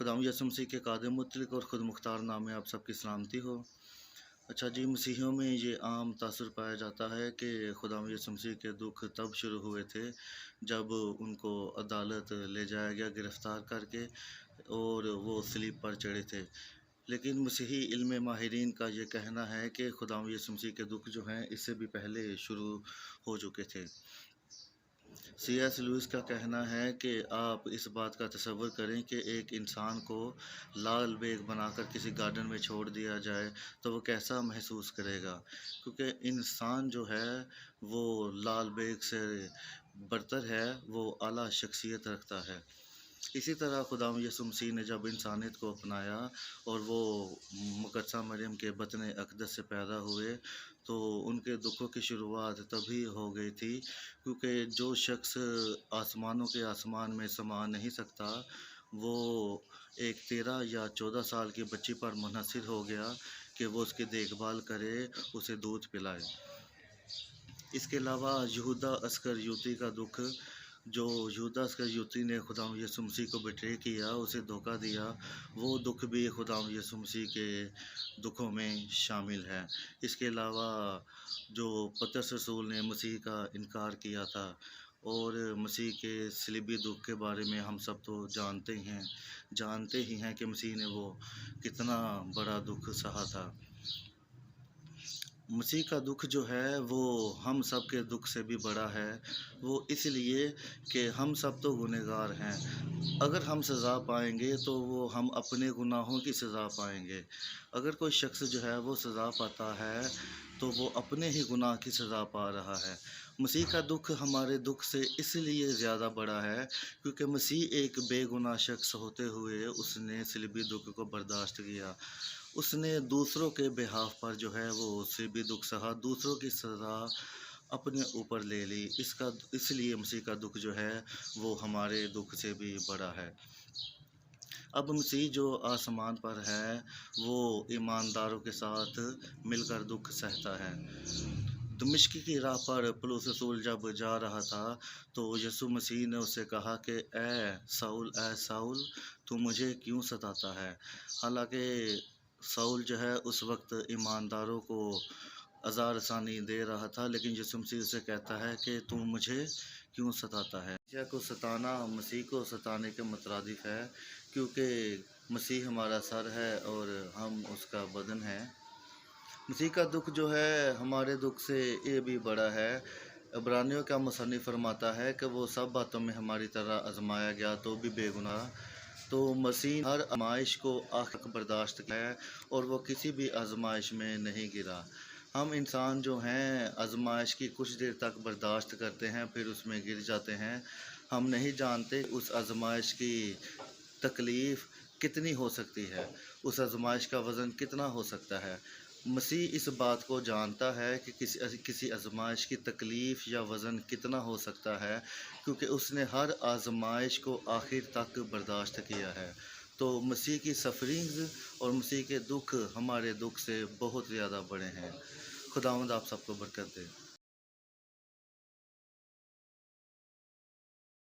खुदावंद यीशु मसीह के कादिम मुतलक और ख़ुद मुख्तार नाम में आप सबकी सलामती हो। अच्छा जी, मसीहियों में ये आम तासुर पाया जाता है कि खुदावंद यीशु मसीह के दुख तब शुरू हुए थे जब उनको अदालत ले जाया गया गिरफ़्तार करके और वो सलीब पर चढ़े थे। लेकिन मसीही इल्म माहिरीन का ये कहना है कि खुदावंद यीशु मसीह के दुख जो हैं इससे भी पहले शुरू हो चुके थे। C.S. लुईस का कहना है कि आप इस बात का तसव्वुर करें कि एक इंसान को लाल बेग बनाकर किसी गार्डन में छोड़ दिया जाए तो वो कैसा महसूस करेगा, क्योंकि इंसान जो है वो लाल बेग से बरतर है, वो आला शख्सियत रखता है। इसी तरह खुदावंद यीशु मसीह ने जब इंसानियत को अपनाया और वो मुकद्दसा मरियम के बतन अक़दस से पैदा हुए तो उनके दुखों की शुरुआत तभी हो गई थी, क्योंकि जो शख्स आसमानों के आसमान में समा नहीं सकता वो एक 13 या 14 साल की बच्ची पर मुनहसर हो गया कि वो उसकी देखभाल करे, उसे दूध पिलाए। इसके अलावा यहूदा अस्करियोती का दुख, जो यहूदा अस्करियोती ने खुदावंद यीशु मसीह को बिट्रे किया, उसे धोखा दिया, वो दुख भी खुदावंद यीशु मसीह के दुखों में शामिल है। इसके अलावा जो पतरस रसूल ने मसीह का इनकार किया था और मसीह के सलीबी दुख के बारे में हम सब तो जानते ही हैं कि मसीह ने वो कितना बड़ा दुख सहा था। मसीह का दुख जो है वो हम सब के दुख से भी बड़ा है, वो इसलिए कि हम सब तो गुनहगार हैं। अगर हम सज़ा पाएंगे तो वो हम अपने गुनाहों की सज़ा पाएंगे। अगर कोई शख्स जो है वो सज़ा पाता है तो वो अपने ही गुनाह की सज़ा पा रहा है। मसीह का दुख हमारे दुख से इसलिए ज़्यादा बड़ा है क्योंकि मसीह एक बेगुनाह शख्स होते हुए उसने सलीबी दुख को बर्दाश्त किया। उसने दूसरों के बिहाफ पर जो है वो सलीबी दुख सहा, दूसरों की सज़ा अपने ऊपर ले ली। इसलिए मसीह का दुख जो है वो हमारे दुख से भी बड़ा है। अब मसीह जो आसमान पर है वो ईमानदारों के साथ मिलकर दुख सहता है। दमिश्क की राह पर पौलुस रसूल जब जा रहा था तो यीशु मसीह ने उससे कहा कि ए साउल, तू मुझे क्यों सताता है। हालांकि साउल जो है उस वक्त ईमानदारों को अज़ार रसानी दे रहा था, लेकिन यीशु मसीह उसे कहता है कि तू मुझे क्यों सताता है। मसीह को सताना मसीह को सताने के मुतरादिफ है, क्योंकि मसीह हमारा सर है और हम उसका बदन है। मसीह का दुख जो है हमारे दुख से ये भी बड़ा है। इब्रानियों का मुसन्निफ़ फरमाता है कि वो सब बातों में हमारी तरह आजमाया गया तो भी बेगुनाह। तो मसीह हर आजमाइश को आखिर तक बर्दाश्त किया है और वो किसी भी आजमाइश में नहीं गिरा। हम इंसान जो हैं आजमाइश की कुछ देर तक बर्दाश्त करते हैं, फिर उसमें गिर जाते हैं। हम नहीं जानते उस आजमाइश की तकलीफ़ कितनी हो सकती है, उस आजमाइश का वज़न कितना हो सकता है। मसीह इस बात को जानता है कि किसी आजमाइश की तकलीफ़ या वज़न कितना हो सकता है, क्योंकि उसने हर आजमाइश को आखिर तक बर्दाश्त किया है। तो मसीह की सफ़रिंग्स और मसीह के दुख हमारे दुख से बहुत ज़्यादा बड़े हैं। खुदावंद आप सबको बरकत दे।